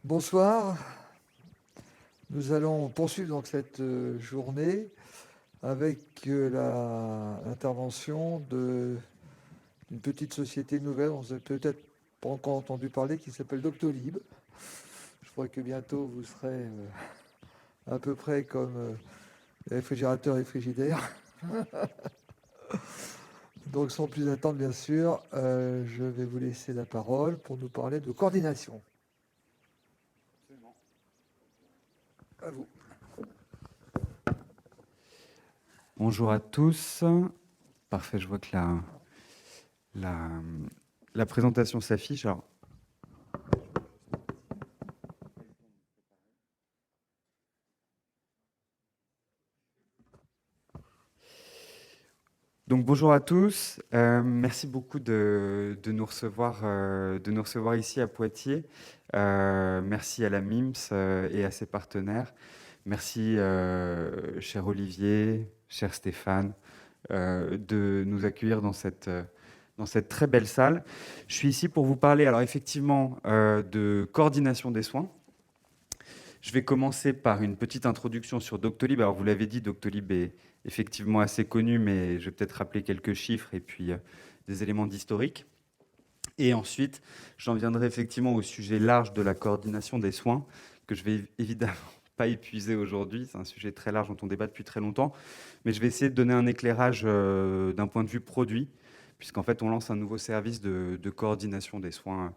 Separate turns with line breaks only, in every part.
Bonsoir, nous allons poursuivre donc cette journée avec l'intervention d'une petite société nouvelle, on n'a peut-être pas encore entendu parler, qui s'appelle Doctolib. Je crois que bientôt vous serez à peu près comme réfrigérateur et frigidaire. Donc sans plus attendre bien sûr, je vais vous laisser la parole pour nous parler de coordination. À vous.
Bonjour à tous. Parfait, je vois que la, la présentation s'affiche. Alors, donc bonjour à tous. Merci beaucoup de nous recevoir ici à Poitiers. Merci à la MIMS et à ses partenaires. Merci, cher Olivier, cher Stéphane, de nous accueillir dans cette très belle salle. Je suis ici pour vous parler, alors effectivement, de coordination des soins. Je vais commencer par une petite introduction sur Doctolib. Alors, vous l'avez dit, Doctolib est effectivement assez connu, mais je vais peut-être rappeler quelques chiffres et puis des éléments d'historique. Et ensuite, j'en viendrai effectivement au sujet large de la coordination des soins, que je vais évidemment pas épuiser aujourd'hui. C'est un sujet très large dont on débat depuis très longtemps, mais je vais essayer de donner un éclairage d'un point de vue produit, puisqu'en fait, on lance un nouveau service de coordination des soins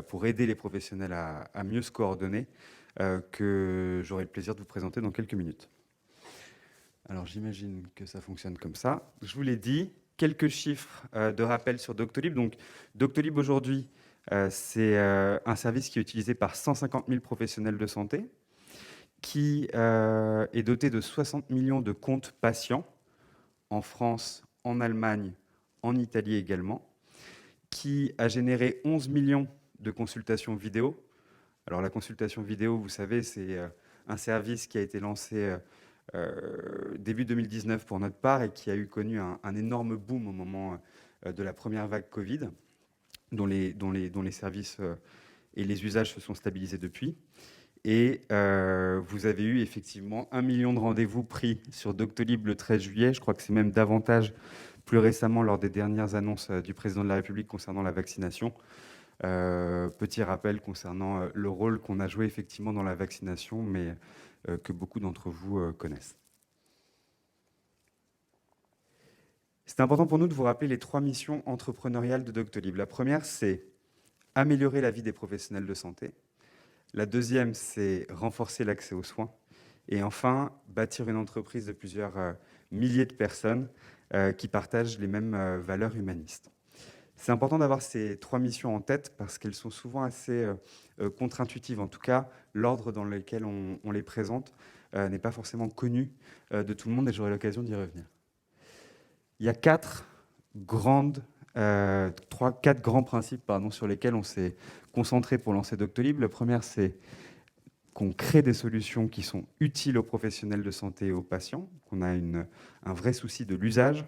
pour aider les professionnels à mieux se coordonner, que j'aurai le plaisir de vous présenter dans quelques minutes. Alors, j'imagine que ça fonctionne comme ça. Je vous l'ai dit, quelques chiffres de rappel sur Doctolib. Donc, Doctolib aujourd'hui, c'est un service qui est utilisé par 150 000 professionnels de santé, qui est doté de 60 millions de comptes patients en France, en Allemagne, en Italie également, qui a généré 11 millions de consultations vidéo. Alors la consultation vidéo, vous savez, c'est un service qui a été lancé début 2019 pour notre part et qui a connu un énorme boom au moment de la première vague Covid, dont les services et les usages se sont stabilisés depuis. Et vous avez eu effectivement 1 million de rendez-vous pris sur Doctolib le 13 juillet. Je crois que c'est même davantage plus récemment lors des dernières annonces du président de la République concernant la vaccination. Petit rappel concernant le rôle qu'on a joué effectivement dans la vaccination, mais que beaucoup d'entre vous connaissent. C'est important pour nous de vous rappeler les 3 missions entrepreneuriales de Doctolib. La première, c'est améliorer la vie des professionnels de santé. La deuxième, c'est renforcer l'accès aux soins. Et enfin, bâtir une entreprise de plusieurs milliers de personnes qui partagent les mêmes valeurs humanistes. C'est important d'avoir ces 3 missions en tête parce qu'elles sont souvent assez contre-intuitives. En tout cas, l'ordre dans lequel on les présente n'est pas forcément connu de tout le monde et j'aurai l'occasion d'y revenir. Il y a quatre grands principes sur lesquels on s'est concentré pour lancer Doctolib. Le premier, c'est qu'on crée des solutions qui sont utiles aux professionnels de santé et aux patients, qu'on a un vrai souci de l'usage,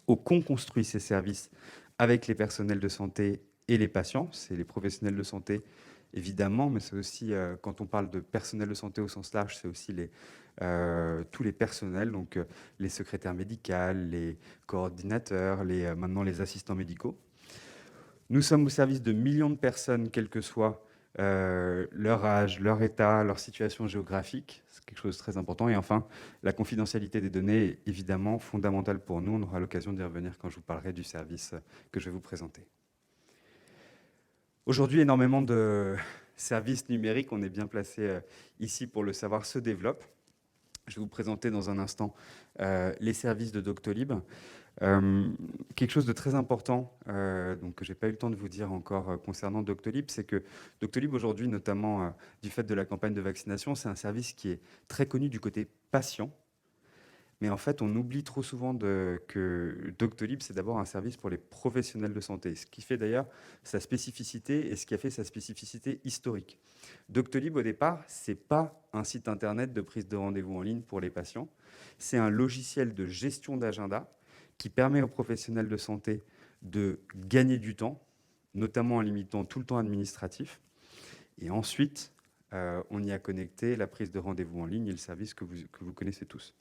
qu'on construit ces services avec les personnels de santé et les patients. C'est les professionnels de santé, évidemment, mais c'est aussi, quand on parle de personnel de santé au sens large, c'est aussi tous les personnels, donc les secrétaires médicales, les coordinateurs, maintenant les assistants médicaux. Nous sommes au service de millions de personnes, quel que soit leur âge, leur état, leur situation géographique. C'est quelque chose de très important. Et enfin, la confidentialité des données est évidemment fondamentale pour nous. On aura l'occasion d'y revenir quand je vous parlerai du service que je vais vous présenter. Aujourd'hui, énormément de services numériques, on est bien placé ici pour le savoir, se développent. Je vais vous présenter dans un instant les services de Doctolib. Quelque chose de très important, donc que je n'ai pas eu le temps de vous dire encore concernant Doctolib, c'est que Doctolib aujourd'hui, notamment du fait de la campagne de vaccination, c'est un service qui est très connu du côté patient. Mais en fait, on oublie trop souvent que Doctolib, c'est d'abord un service pour les professionnels de santé, ce qui fait d'ailleurs sa spécificité et ce qui a fait sa spécificité historique. Doctolib, au départ, ce n'est pas un site internet de prise de rendez-vous en ligne pour les patients, c'est un logiciel de gestion d'agenda qui permet aux professionnels de santé de gagner du temps, notamment en limitant tout le temps administratif, Et ensuite, on y a connecté la prise de rendez-vous en ligne et le service que vous connaissez tous.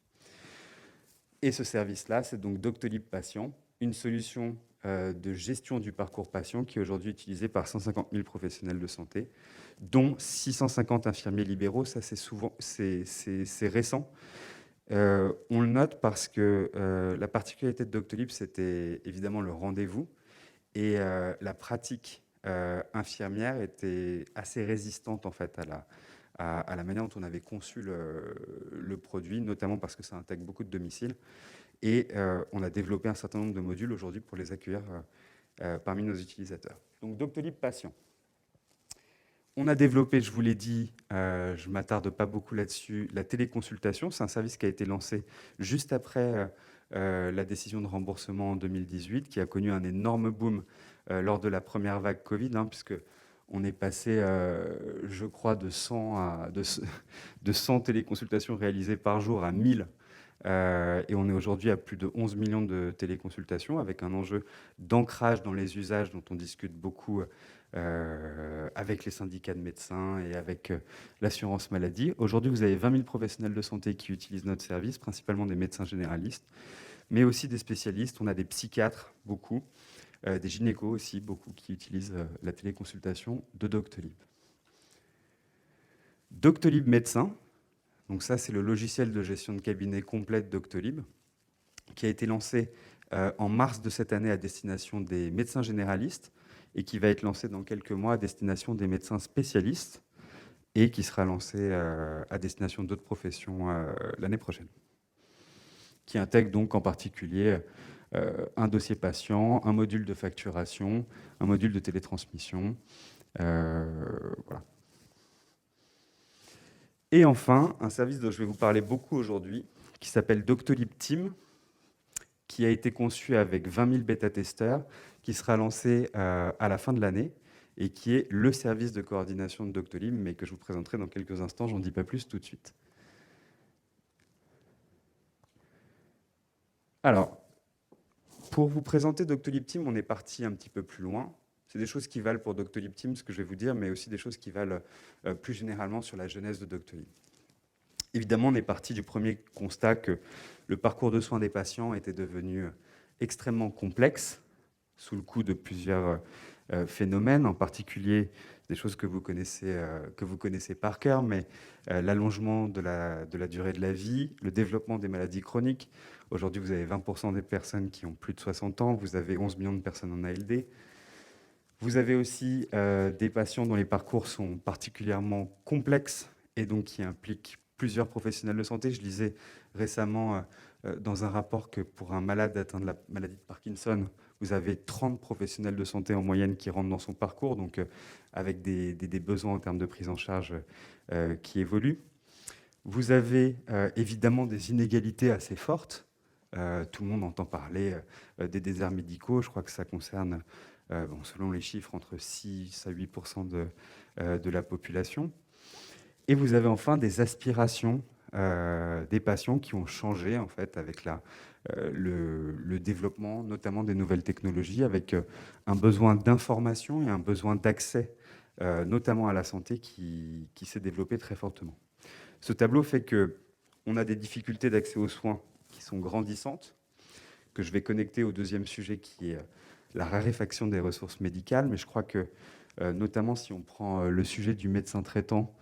Et ce service-là, c'est donc Doctolib Patient, une solution de gestion du parcours patient qui est aujourd'hui utilisée par 150 000 professionnels de santé, dont 650 infirmiers libéraux. Ça, c'est récent. On le note parce que la particularité de Doctolib, c'était évidemment le rendez-vous, et la pratique infirmière était assez résistante en fait à la manière dont on avait conçu le produit, notamment parce que ça intègre beaucoup de domiciles. Et on a développé un certain nombre de modules aujourd'hui pour les accueillir parmi nos utilisateurs. Donc Doctolib Patient. On a développé, je vous l'ai dit, je ne m'attarde pas beaucoup là-dessus, la téléconsultation. C'est un service qui a été lancé juste après la décision de remboursement en 2018, qui a connu un énorme boom lors de la première vague Covid, puisque on est passé, je crois, de 100 téléconsultations réalisées par jour à 1000. Et on est aujourd'hui à plus de 11 millions de téléconsultations, avec un enjeu d'ancrage dans les usages dont on discute beaucoup avec les syndicats de médecins et avec l'assurance maladie. Aujourd'hui, vous avez 20 000 professionnels de santé qui utilisent notre service, principalement des médecins généralistes, mais aussi des spécialistes. On a des psychiatres, beaucoup, des gynécos aussi, beaucoup, qui utilisent la téléconsultation de Doctolib. Doctolib Médecin, donc ça, c'est le logiciel de gestion de cabinet complète Doctolib, qui a été lancé en mars de cette année à destination des médecins généralistes et qui va être lancé dans quelques mois à destination des médecins spécialistes et qui sera lancé à destination d'autres professions l'année prochaine, qui intègre donc en particulier un dossier patient, un module de facturation, un module de télétransmission. Voilà. Et enfin, un service dont je vais vous parler beaucoup aujourd'hui, qui s'appelle Doctolib Team, qui a été conçu avec 20 000 bêta-testeurs, qui sera lancé à la fin de l'année, et qui est le service de coordination de Doctolib, mais que je vous présenterai dans quelques instants, j'en dis pas plus tout de suite. Alors, pour vous présenter Doctolib Team, on est parti un petit peu plus loin. C'est des choses qui valent pour Doctolib Team, ce que je vais vous dire, mais aussi des choses qui valent plus généralement sur la genèse de Doctolib. Évidemment, on est parti du premier constat que le parcours de soins des patients était devenu extrêmement complexe, sous le coup de plusieurs phénomènes, en particulier des choses que vous connaissez par cœur, mais l'allongement de la durée de la vie, le développement des maladies chroniques. Aujourd'hui, vous avez 20% des personnes qui ont plus de 60 ans, vous avez 11 millions de personnes en ALD. Vous avez aussi des patients dont les parcours sont particulièrement complexes et donc qui impliquent plusieurs professionnels de santé. Je lisais récemment dans un rapport que pour un malade atteint de la maladie de Parkinson, vous avez 30 professionnels de santé en moyenne qui rentrent dans son parcours, donc avec des besoins en termes de prise en charge qui évoluent. Vous avez évidemment des inégalités assez fortes. Tout le monde entend parler des déserts médicaux. Je crois que ça concerne, selon les chiffres, entre 6 à 8% de la population. Et vous avez enfin des aspirations des patients qui ont changé en fait avec le développement, notamment des nouvelles technologies, avec un besoin d'information et un besoin d'accès, notamment à la santé, qui s'est développé très fortement. Ce tableau fait qu'on a des difficultés d'accès aux soins qui sont grandissantes, que je vais connecter au deuxième sujet qui est la raréfaction des ressources médicales, mais je crois que, notamment si on prend le sujet du médecin traitant,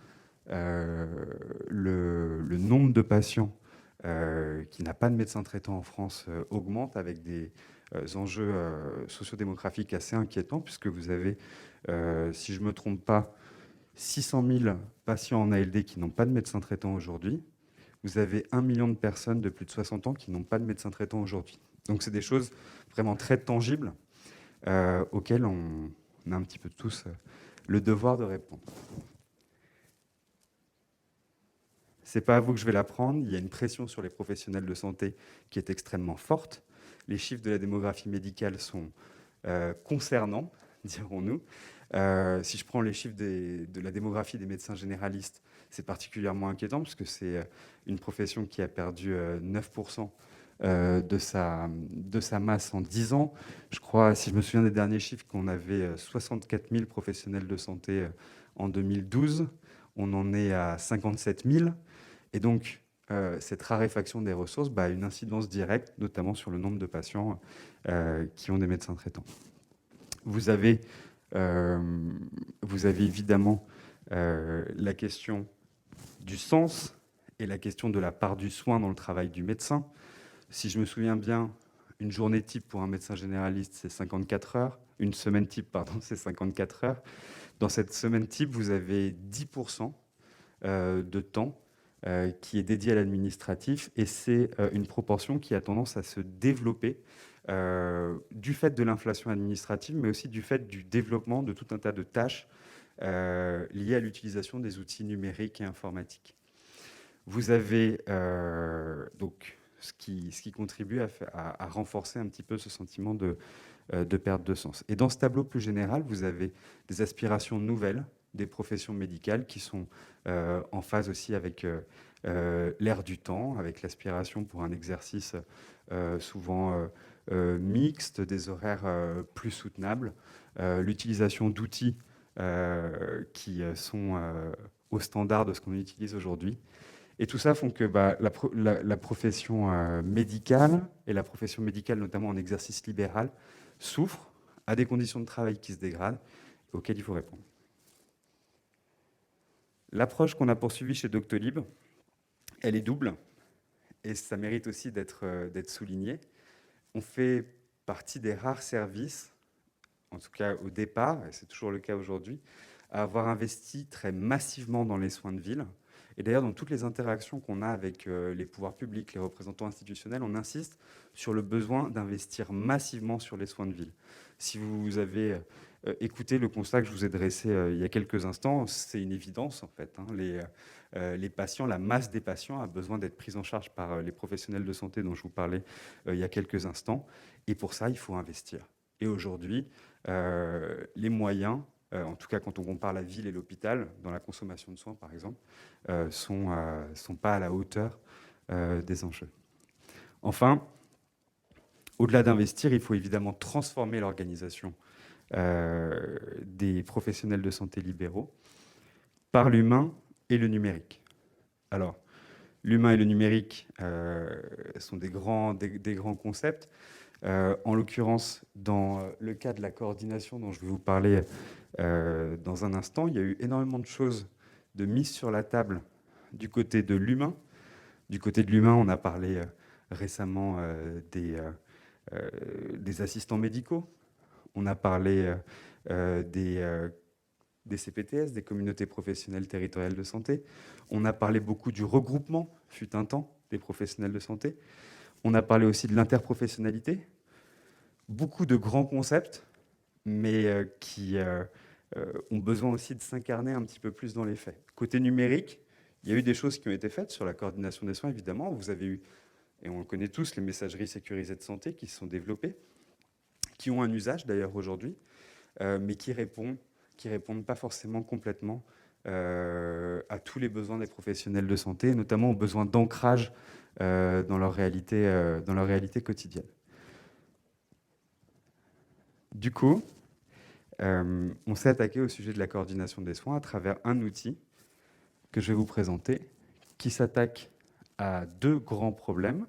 le nombre de patients qui n'a pas de médecin traitant en France augmente avec des enjeux sociodémographiques assez inquiétants, puisque vous avez, si je ne me trompe pas, 600 000 patients en ALD qui n'ont pas de médecin traitant aujourd'hui. Vous avez 1 million de personnes de plus de 60 ans qui n'ont pas de médecin traitant aujourd'hui. Donc c'est des choses vraiment très tangibles auxquelles on a un petit peu tous le devoir de répondre. Ce n'est pas à vous que je vais l'apprendre, il y a une pression sur les professionnels de santé qui est extrêmement forte. Les chiffres de la démographie médicale sont concernants, dirons-nous. Si je prends les chiffres de la démographie des médecins généralistes, c'est particulièrement inquiétant parce que c'est une profession qui a perdu 9% de sa masse en 10 ans. Je crois, si je me souviens des derniers chiffres, qu'on avait 64 000 professionnels de santé En 2012, on en est à 57 000. Et donc, cette raréfaction des ressources a une incidence directe, notamment sur le nombre de patients qui ont des médecins traitants. Vous avez évidemment la question du sens et la question de la part du soin dans le travail du médecin. Si je me souviens bien, une journée type pour un médecin généraliste, c'est 54 heures. Une semaine type, pardon, c'est 54 heures. Dans cette semaine type, vous avez 10% de temps qui est dédié à l'administratif, et c'est une proportion qui a tendance à se développer du fait de l'inflation administrative, mais aussi du fait du développement de tout un tas de tâches liées à l'utilisation des outils numériques et informatiques. Vous avez donc ce qui contribue à renforcer un petit peu ce sentiment de perte de sens. Et dans ce tableau plus général, vous avez des aspirations nouvelles des professions médicales qui sont en phase aussi avec l'ère du temps, avec l'aspiration pour un exercice souvent mixte, des horaires plus soutenables, l'utilisation d'outils qui sont au standard de ce qu'on utilise aujourd'hui. Et tout ça font que la profession médicale, et la profession médicale notamment en exercice libéral, souffre à des conditions de travail qui se dégradent, auxquelles il faut répondre. L'approche qu'on a poursuivie chez Doctolib, elle est double, et ça mérite aussi d'être souligné. On fait partie des rares services, en tout cas au départ, et c'est toujours le cas aujourd'hui, à avoir investi très massivement dans les soins de ville. Et d'ailleurs, dans toutes les interactions qu'on a avec les pouvoirs publics, les représentants institutionnels, on insiste sur le besoin d'investir massivement sur les soins de ville. Si vous avez écouté le constat que je vous ai dressé il y a quelques instants, c'est une évidence en fait. Les patients, la masse des patients a besoin d'être prise en charge par les professionnels de santé dont je vous parlais il y a quelques instants. Et pour ça, il faut investir. Et aujourd'hui, les moyens, en tout cas quand on compare la ville et l'hôpital, dans la consommation de soins par exemple, sont pas à la hauteur des enjeux. Enfin, au-delà d'investir, il faut évidemment transformer l'organisation des professionnels de santé libéraux par l'humain et le numérique. Alors, l'humain et le numérique sont des grands concepts. En l'occurrence, dans le cas de la coordination dont je vais vous parler dans un instant, il y a eu énormément de choses de mises sur la table du côté de l'humain. Du côté de l'humain, on a parlé récemment des assistants médicaux. On a parlé des CPTS, des communautés professionnelles territoriales de santé. On a parlé beaucoup du regroupement, fut un temps, des professionnels de santé. On a parlé aussi de l'interprofessionnalité. Beaucoup de grands concepts, mais qui ont besoin aussi de s'incarner un petit peu plus dans les faits. Côté numérique, il y a eu des choses qui ont été faites sur la coordination des soins, évidemment. Vous avez eu, et on le connaît tous, les messageries sécurisées de santé qui se sont développées, qui ont un usage d'ailleurs aujourd'hui, mais qui répondent pas forcément complètement à tous les besoins des professionnels de santé, notamment aux besoins d'ancrage dans leur réalité quotidienne. Du coup, on s'est attaqué au sujet de la coordination des soins à travers un outil que je vais vous présenter, qui s'attaque à deux grands problèmes.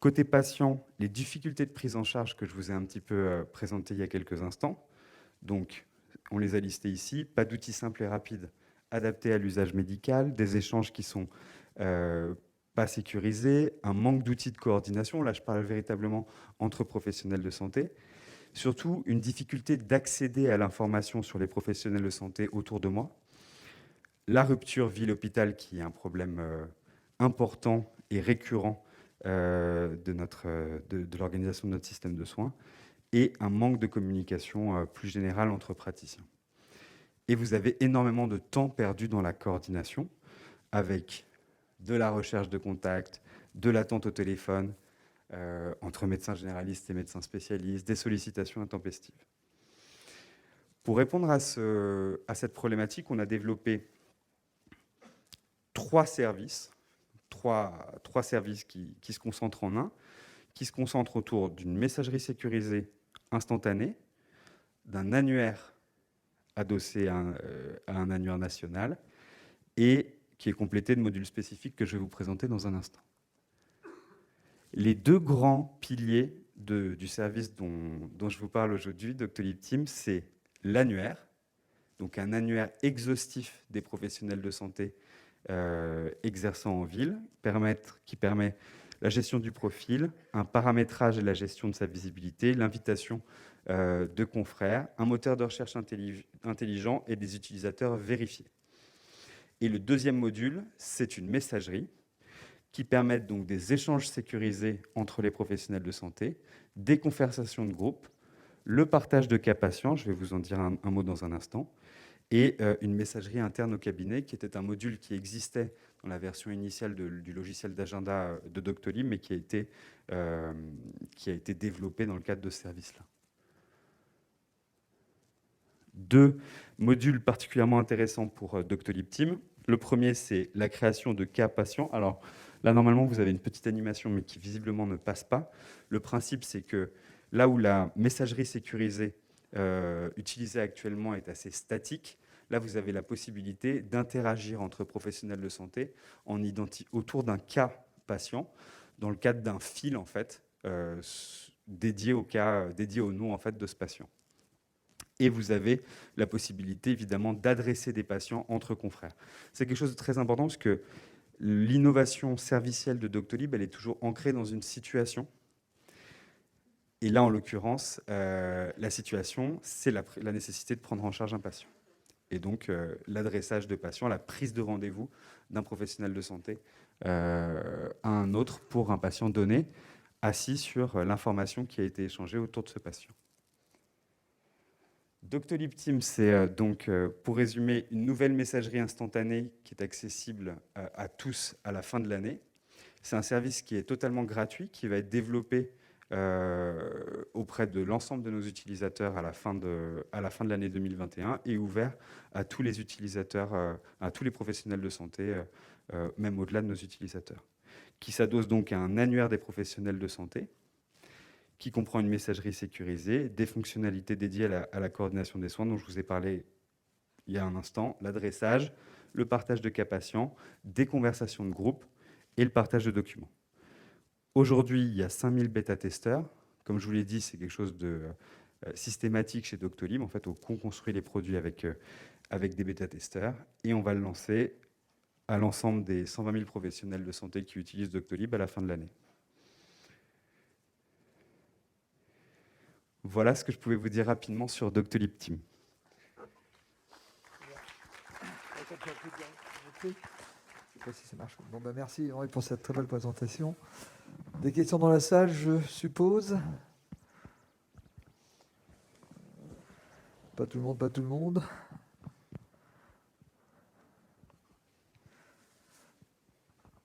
Côté patient, les difficultés de prise en charge que je vous ai un petit peu présentées il y a quelques instants. Donc, on les a listés ici. Pas d'outils simples et rapides adaptés à l'usage médical, des échanges qui sont pas sécurisés, un manque d'outils de coordination. Là, je parle véritablement entre professionnels de santé. Surtout, une difficulté d'accéder à l'information sur les professionnels de santé autour de moi. La rupture ville-hôpital, qui est un problème important et récurrent de l'organisation de notre système de soins, et un manque de communication plus générale entre praticiens. Et vous avez énormément de temps perdu dans la coordination, avec de la recherche de contacts, de l'attente au téléphone, entre médecins généralistes et médecins spécialistes, des sollicitations intempestives. Pour répondre à cette problématique, on a développé trois services qui se concentrent en un, qui se concentrent autour d'une messagerie sécurisée instantanée, d'un annuaire adossé à un annuaire national et qui est complété de modules spécifiques que je vais vous présenter dans un instant. Les deux grands piliers du service dont je vous parle aujourd'hui, Doctolib Team, c'est l'annuaire, donc un annuaire exhaustif des professionnels de santé exerçant en ville, qui permet la gestion du profil, un paramétrage et la gestion de sa visibilité, l'invitation de confrères, un moteur de recherche intelligent et des utilisateurs vérifiés. Et le deuxième module, c'est une messagerie qui permet donc des échanges sécurisés entre les professionnels de santé, des conversations de groupe, le partage de cas patients, je vais vous en dire un mot dans un instant, et une messagerie interne au cabinet, qui était un module qui existait dans la version initiale du logiciel d'agenda de Doctolib, mais qui a été développé dans le cadre de ce service-là. Deux modules particulièrement intéressants pour Doctolib Team. Le premier, c'est la création de cas patients. Alors là, normalement, vous avez une petite animation, mais qui visiblement ne passe pas. Le principe, c'est que là où la messagerie sécurisée utilisée actuellement est assez statique, là, vous avez la possibilité d'interagir entre professionnels de santé autour d'un cas patient, dans le cadre d'un fil, en fait, dédié au nom en fait, de ce patient. Et vous avez la possibilité, évidemment, d'adresser des patients entre confrères. C'est quelque chose de très important parce que l'innovation servicielle de Doctolib, elle est toujours ancrée dans une situation. Et là, en l'occurrence, la situation, c'est la nécessité de prendre en charge un patient. Et donc, l'adressage de patients, la prise de rendez-vous d'un professionnel de santé à un autre pour un patient donné, assis sur l'information qui a été échangée autour de ce patient. Doctolib Team, c'est donc, pour résumer, une nouvelle messagerie instantanée qui est accessible à tous à la fin de l'année. C'est un service qui est totalement gratuit, qui va être développé auprès de l'ensemble de nos utilisateurs à la fin de l'année 2021 et ouvert à tous les utilisateurs, à tous les professionnels de santé, même au-delà de nos utilisateurs, qui s'adosse donc à un annuaire des professionnels de santé, qui comprend une messagerie sécurisée, des fonctionnalités dédiées à la coordination des soins dont je vous ai parlé il y a un instant, l'adressage, le partage de cas patients, des conversations de groupe et le partage de documents. Aujourd'hui, il y a 5000 bêta-testeurs. Comme je vous l'ai dit, c'est quelque chose de systématique chez Doctolib. En fait, on construit les produits avec des bêta-testeurs et on va le lancer à l'ensemble des 120 000 professionnels de santé qui utilisent Doctolib à la fin de l'année. Voilà ce que je pouvais vous dire rapidement sur Doctolib Team.
Je sais pas si ça marche. Bon, ben merci Henri pour cette très belle présentation. Des questions dans la salle, je suppose. Pas tout le monde, pas tout le monde.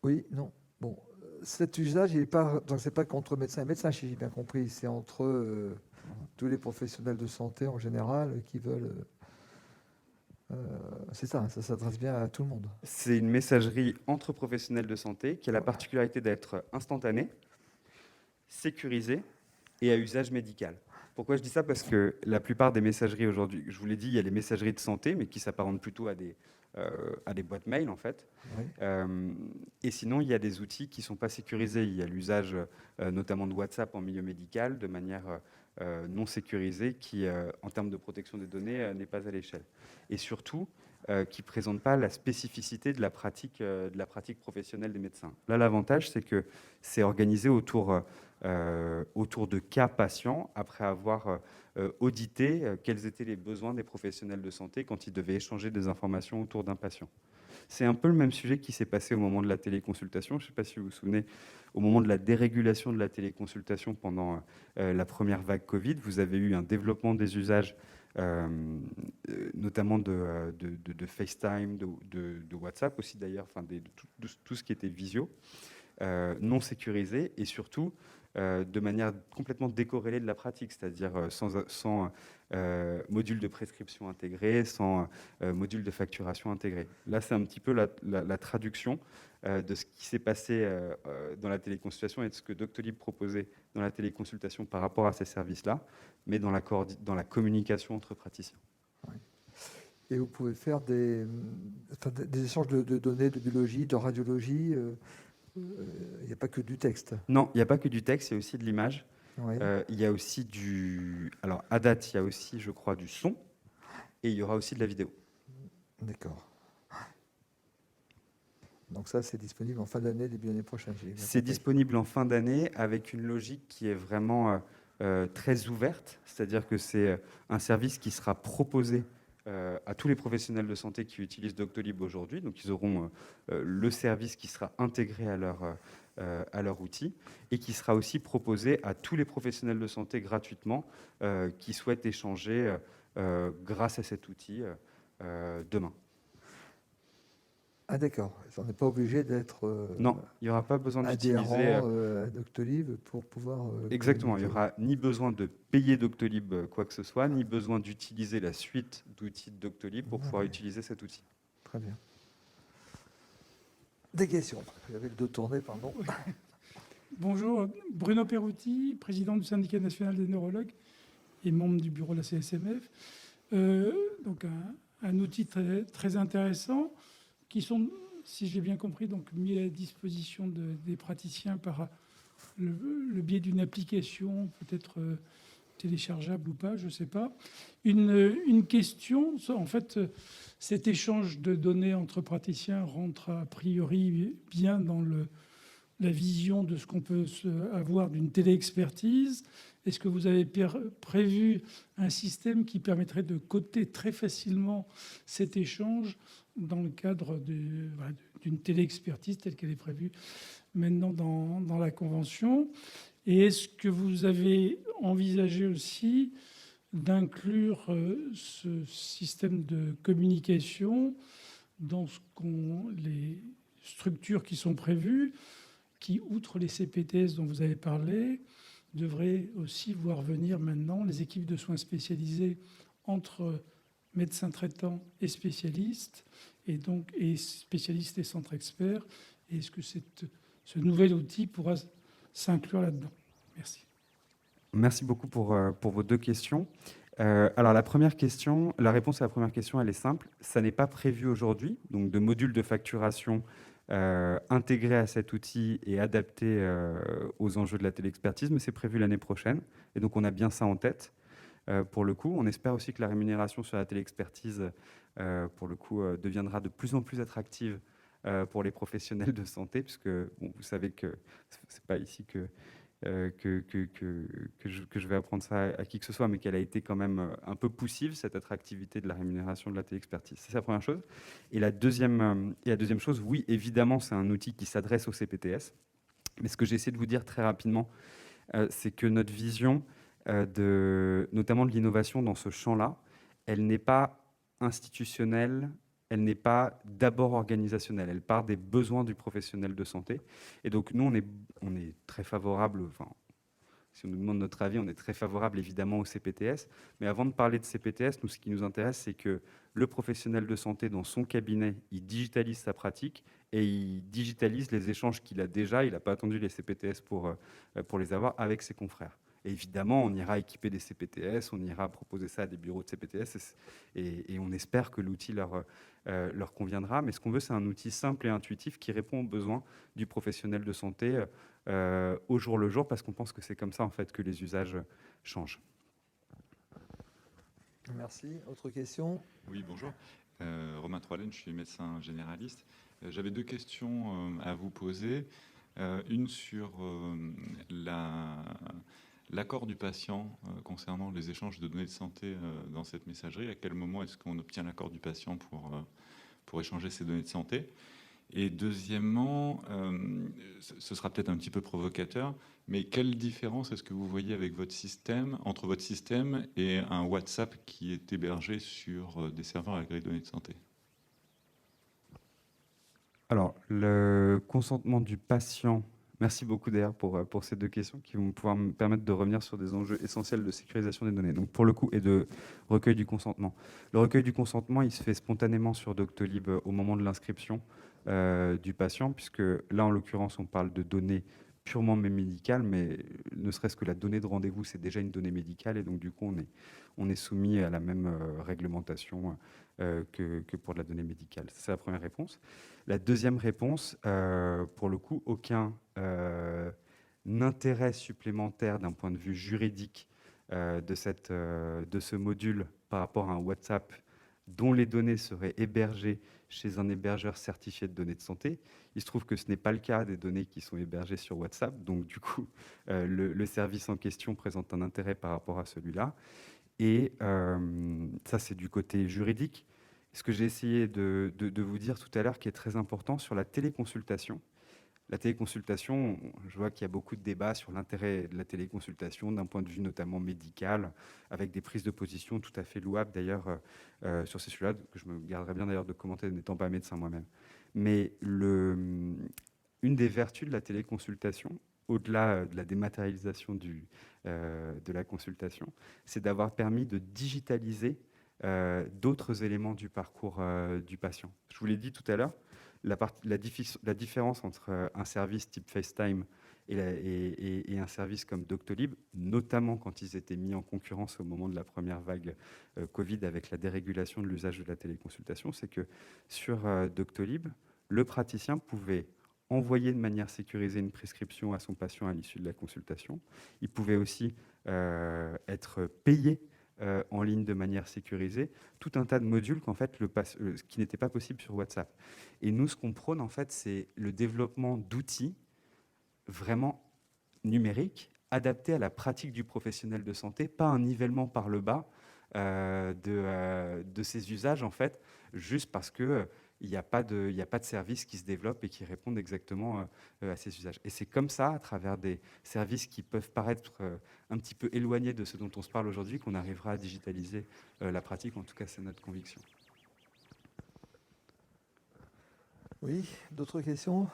Oui, non. Bon, cet usage, il n'est pas, donc c'est pas qu'entre médecins et médecins, si j'ai bien compris, c'est entre tous les professionnels de santé en général qui veulent. C'est ça s'adresse bien à tout le monde.
C'est une messagerie entre professionnels de santé qui a la particularité d'être instantanée, sécurisée et à usage médical. Pourquoi je dis ça? Parce que la plupart des messageries aujourd'hui, je vous l'ai dit, il y a les messageries de santé, mais qui s'apparentent plutôt à des boîtes mail, en fait.
Oui.
Et sinon, il y a des outils qui ne sont pas sécurisés. Il y a l'usage notamment de WhatsApp en milieu médical de manière non sécurisée qui, en termes de protection des données, n'est pas à l'échelle. Et surtout, qui ne présente pas la spécificité de la pratique professionnelle des médecins. Là, l'avantage, c'est que c'est organisé autour de cas patients, après avoir audité quels étaient les besoins des professionnels de santé quand ils devaient échanger des informations autour d'un patient. C'est un peu le même sujet qui s'est passé au moment de la téléconsultation. Je ne sais pas si vous vous souvenez, au moment de la dérégulation de la téléconsultation pendant la première vague Covid, vous avez eu un développement des usages, notamment de FaceTime, de WhatsApp aussi d'ailleurs, enfin de tout ce qui était visio, non sécurisé et surtout de manière complètement décorrélée de la pratique, c'est-à-dire sans module de prescription intégré, sans module de facturation intégré. Là, c'est un petit peu la traduction de ce qui s'est passé dans la téléconsultation et de ce que Doctolib proposait dans la téléconsultation par rapport à ces services-là, mais dans la communication entre praticiens.
Oui. Et vous pouvez faire des échanges de données de biologie, de radiologie. Il n'y a pas que du texte.
Non, il n'y a pas que du texte, il y a aussi de l'image.
Oui,
Il y a aussi Alors, à date, il y a aussi, je crois, du son. Et il y aura aussi de la vidéo.
d'accord. Donc ça, c'est disponible en fin d'année, début d'année prochaine. J'ai bien
C'est
compris.
disponible en fin d'année avec une logique qui est vraiment très ouverte. C'est-à-dire que c'est un service qui sera proposé à tous les professionnels de santé qui utilisent Doctolib aujourd'hui. Donc, ils auront le service qui sera intégré à leur outil et qui sera aussi proposé à tous les professionnels de santé gratuitement qui souhaitent échanger grâce à cet outil demain.
Ah d'accord, on n'est pas obligé d'être
Non, il n'y aura pas besoin d'utiliser...
adhérent à Doctolib pour pouvoir
Exactement, il n'y
communiquer.
aura ni besoin de payer Doctolib quoi que ce soit, ni besoin d'utiliser la suite d'outils de Doctolib pour pouvoir
Ouais,
utiliser cet outil.
très bien. Des questions. J'avais le dos tourné, pardon.
Oui. Bonjour, Bruno Perutti, président du syndicat national des neurologues et membre du bureau de la CSMF. Donc un outil très, très intéressant qui sont, si j'ai bien compris, donc mis à la disposition des praticiens par le biais d'une application peut-être téléchargeable ou pas, je ne sais pas. Une question, en fait, cet échange de données entre praticiens rentre a priori bien dans la vision de ce qu'on peut avoir d'une téléexpertise. Est-ce que vous avez prévu un système qui permettrait de coter très facilement cet échange dans le cadre d'une téléexpertise telle qu'elle est prévue maintenant dans la Convention? Et est-ce que vous avez envisagé aussi d'inclure ce système de communication dans les structures qui sont prévues, qui, outre les CPTS dont vous avez parlé, devraient aussi voir venir maintenant les équipes de soins spécialisés entre médecins traitants et spécialistes, et spécialistes et centres experts? Et est-ce que ce nouvel outil pourra s'inclure là-dedans? Merci.
Merci beaucoup pour vos deux questions. Alors la première question, la réponse à la première question, elle est simple. Ça n'est pas prévu aujourd'hui, donc de module de facturation intégré à cet outil et adapté aux enjeux de la téléexpertise, mais c'est prévu l'année prochaine. Et donc on a bien ça en tête. Pour le coup, on espère aussi que la rémunération sur la téléexpertise, pour le coup, deviendra de plus en plus attractive pour les professionnels de santé, puisque bon, vous savez que c'est pas ici que je vais apprendre ça à qui que ce soit, mais qu'elle a été quand même un peu poussive, cette attractivité de la rémunération de la téléexpertise. C'est la première chose. Et la deuxième chose, oui, évidemment, c'est un outil qui s'adresse au CPTS. Mais ce que j'essaie de vous dire très rapidement, c'est que notre vision, notamment de l'innovation dans ce champ-là, elle n'est pas institutionnelle, elle n'est pas d'abord organisationnelle, elle part des besoins du professionnel de santé. Et donc nous, on est très favorable, enfin, si on nous demande notre avis, on est très favorable évidemment au CPTS. Mais avant de parler de CPTS, nous, ce qui nous intéresse, c'est que le professionnel de santé, dans son cabinet, il digitalise sa pratique et il digitalise les échanges qu'il a déjà. Il n'a pas attendu les CPTS pour les avoir avec ses confrères. Et évidemment, on ira équiper des CPTS, on ira proposer ça à des bureaux de CPTS et on espère que l'outil leur conviendra. Mais ce qu'on veut, c'est un outil simple et intuitif qui répond aux besoins du professionnel de santé au jour le jour, parce qu'on pense que c'est comme ça en fait que les usages changent.
Merci. Autre question?
Oui, bonjour. Romain Troilen, je suis médecin généraliste. J'avais deux questions à vous poser. Une sur l'accord du patient concernant les échanges de données de santé dans cette messagerie. À quel moment est-ce qu'on obtient l'accord du patient pour échanger ces données de santé? Et deuxièmement, ce sera peut-être un petit peu provocateur, mais quelle différence est-ce que vous voyez avec votre système, entre votre système et un WhatsApp qui est hébergé sur des serveurs agrégés de données de santé?
Alors, le consentement du patient, merci beaucoup d'ailleurs pour ces deux questions qui vont pouvoir me permettre de revenir sur des enjeux essentiels de sécurisation des données, donc pour le coup, et de recueil du consentement. Le recueil du consentement, il se fait spontanément sur Doctolib au moment de l'inscription du patient, puisque là, en l'occurrence, on parle de données purement médicale, mais ne serait-ce que la donnée de rendez-vous, c'est déjà une donnée médicale, et donc du coup, on est soumis à la même réglementation que pour la donnée médicale. C'est la première réponse. La deuxième réponse, pour le coup, aucun intérêt supplémentaire d'un point de vue juridique de ce module par rapport à un WhatsApp dont les données seraient hébergées chez un hébergeur certifié de données de santé. Il se trouve que ce n'est pas le cas des données qui sont hébergées sur WhatsApp, donc du coup, le service en question présente un intérêt par rapport à celui-là. Et ça, c'est du côté juridique. Ce que j'ai essayé de vous dire tout à l'heure, qui est très important, sur la téléconsultation. La téléconsultation, je vois qu'il y a beaucoup de débats sur l'intérêt de la téléconsultation d'un point de vue notamment médical, avec des prises de position tout à fait louables d'ailleurs sur ces sujets-là, que je me garderais bien d'ailleurs de commenter n'étant pas médecin moi-même. Mais une des vertus de la téléconsultation, au-delà de la dématérialisation de la consultation, c'est d'avoir permis de digitaliser d'autres éléments du parcours du patient. Je vous l'ai dit tout à l'heure, la différence entre un service type FaceTime et un service comme Doctolib, notamment quand ils étaient mis en concurrence au moment de la première vague Covid avec la dérégulation de l'usage de la téléconsultation, c'est que sur Doctolib, le praticien pouvait envoyer de manière sécurisée une prescription à son patient à l'issue de la consultation. Il pouvait aussi être payé en ligne de manière sécurisée, tout un tas de modules qui n'était pas possible sur WhatsApp. Et nous, ce qu'on prône, en fait, c'est le développement d'outils vraiment numériques, adaptés à la pratique du professionnel de santé, pas un nivellement par le bas de ces usages, en fait, juste parce que il n'y a pas de services qui se développent et qui répondent exactement à ces usages. Et c'est comme ça, à travers des services qui peuvent paraître un petit peu éloignés de ce dont on se parle aujourd'hui, qu'on arrivera à digitaliser la pratique. En tout cas, c'est notre conviction.
Oui, d'autres questions?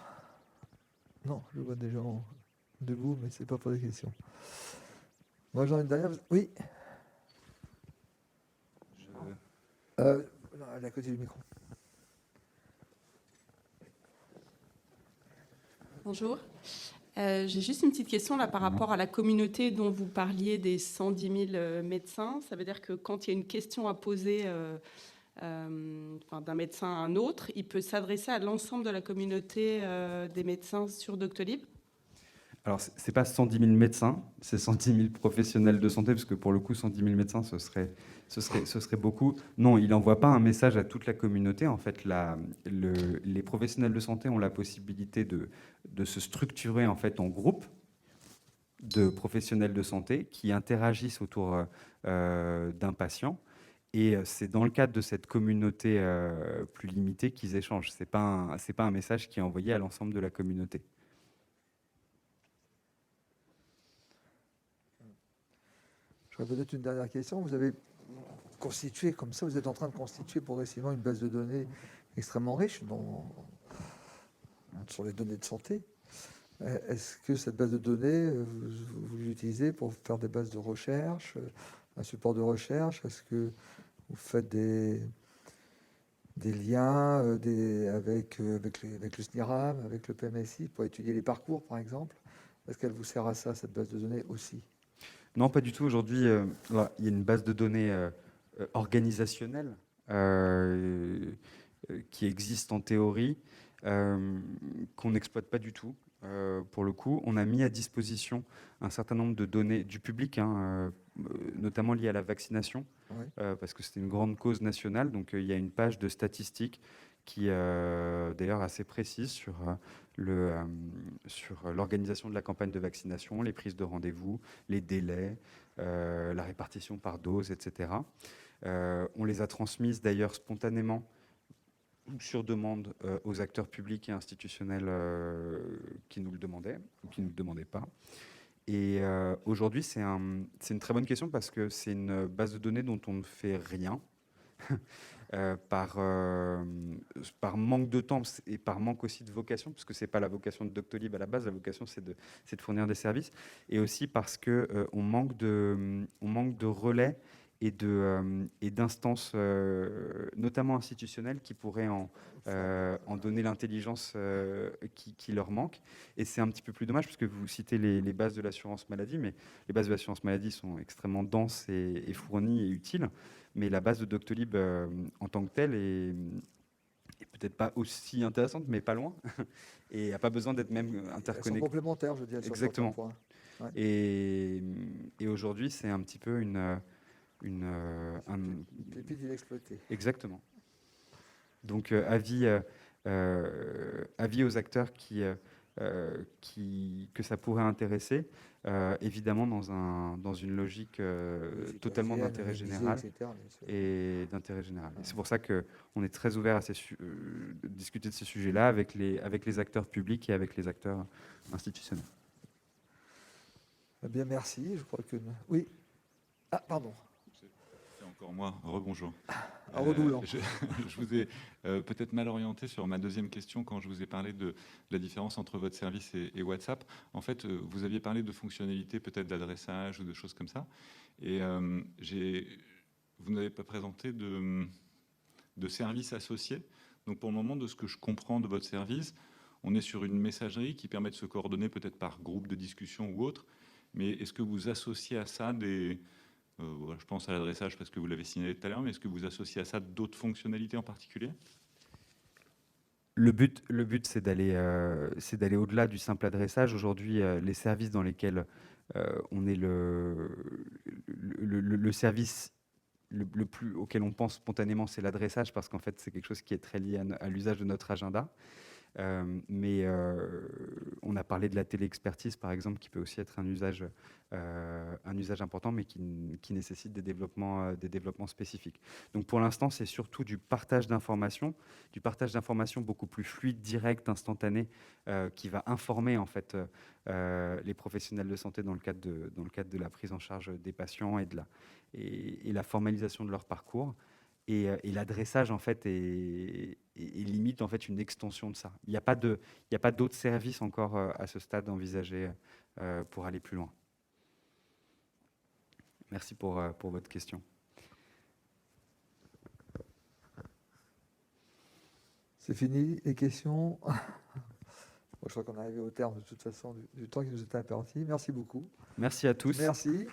Non, je vois des gens debout, mais c'est pas pour des questions. Moi, j'en ai une dernière. Oui, non, à côté du micro.
Bonjour. J'ai juste une petite question là par rapport à la communauté dont vous parliez des 110 000 médecins. Ça veut dire que quand il y a une question à poser d'un médecin à un autre, il peut s'adresser à l'ensemble de la communauté des médecins sur Doctolib?
Alors, ce n'est pas 110 000 médecins, c'est 110 000 professionnels de santé, parce que pour le coup, 110 000 médecins, ce serait beaucoup. Non, il n'envoie pas un message à toute la communauté. En fait, les professionnels de santé ont la possibilité de se structurer en fait, en groupe de professionnels de santé qui interagissent autour d'un patient. Et c'est dans le cadre de cette communauté plus limitée qu'ils échangent. Ce n'est pas un message qui est envoyé à l'ensemble de la communauté.
J'aurais peut-être une dernière question. Vous avez constitué, comme ça, vous êtes en train de constituer progressivement une base de données extrêmement riche sur les données de santé. Est-ce que cette base de données, vous l'utilisez pour faire des bases de recherche, un support de recherche? Est-ce que vous faites des liens avec le SNIRAM, avec le PMSI, pour étudier les parcours, par exemple? Est-ce qu'elle vous sert à ça, cette base de données aussi?
Non, pas du tout. Aujourd'hui, il y a une base de données organisationnelle qui existe en théorie, qu'on n'exploite pas du tout. Pour le coup, on a mis à disposition un certain nombre de données du public, notamment liées à la vaccination,
Oui.
parce que c'était une grande cause nationale. Donc, il y a une page de statistiques qui est d'ailleurs assez précise sur l'organisation de la campagne de vaccination, les prises de rendez-vous, les délais, la répartition par dose, etc. On les a transmises d'ailleurs spontanément ou sur demande aux acteurs publics et institutionnels qui nous le demandaient ou qui ne le demandaient pas. Et aujourd'hui, c'est une très bonne question parce que c'est une base de données dont on ne fait rien. Par manque de temps et par manque aussi de vocation, parce que ce n'est pas la vocation de Doctolib à la base, la vocation c'est de fournir des services, et aussi parce qu'on manque de relais et d'instances, notamment institutionnelles, qui pourraient en donner l'intelligence qui leur manque. Et c'est un petit peu plus dommage, parce que vous citez les bases de l'assurance maladie, mais les bases de l'assurance maladie sont extrêmement denses et fournies et utiles. Mais la base de Doctolib en tant que telle est peut-être pas aussi intéressante, mais pas loin, et n'a pas besoin d'être même
Elles sont
interconnectées.
complémentaires, je dirais, sur certains
Exactement.
points. Ouais.
Et aujourd'hui, c'est un petit peu un-
Une pépite inexploitée.
exactement. Donc, avis aux acteurs que ça pourrait intéresser, évidemment dans une logique totalement
Citoyenne,
d'intérêt
révisée,
général.
etc., bien sûr.
Et d'intérêt général. Et c'est pour ça qu'on est très ouvert à discuter de ces sujets-là avec les acteurs publics et avec les acteurs institutionnels.
Eh bien, merci. Je crois que... Oui. Ah, pardon.
C'est encore moi. Rebonjour.
Un redoublant.
Je vous ai peut-être mal orienté sur ma deuxième question quand je vous ai parlé de la différence entre votre service et WhatsApp. En fait, vous aviez parlé de fonctionnalités peut-être d'adressage ou de choses comme ça. Et vous n'avez pas présenté de services associés. Donc pour le moment, de ce que je comprends de votre service, on est sur une messagerie qui permet de se coordonner peut-être par groupe de discussion ou autre. Mais est-ce que vous associez à ça je pense à l'adressage parce que vous l'avez signalé tout à l'heure, mais est-ce que vous associez à ça d'autres fonctionnalités en particulier ?
Le but, c'est d'aller au-delà du simple adressage. Aujourd'hui, les services dans lesquels on est le service le plus auquel on pense spontanément, c'est l'adressage, parce qu'en fait, c'est quelque chose qui est très lié à l'usage de notre agenda. Mais on a parlé de la téléexpertise, par exemple, qui peut aussi être un usage important, mais qui nécessite des développements spécifiques. Donc pour l'instant, c'est surtout du partage d'informations beaucoup plus fluide, direct, instantané, qui va informer en fait les professionnels de santé dans le cadre de la prise en charge des patients et la formalisation de leur parcours. Et l'adressage en fait est limite en fait une extension de ça. Il n'y a pas d'autres services encore à ce stade envisagés pour aller plus loin. Merci pour votre question.
C'est fini, les questions. Bon, je crois qu'on est arrivé au terme de toute façon du temps qui nous était imparti. Merci beaucoup.
Merci à tous.
Merci.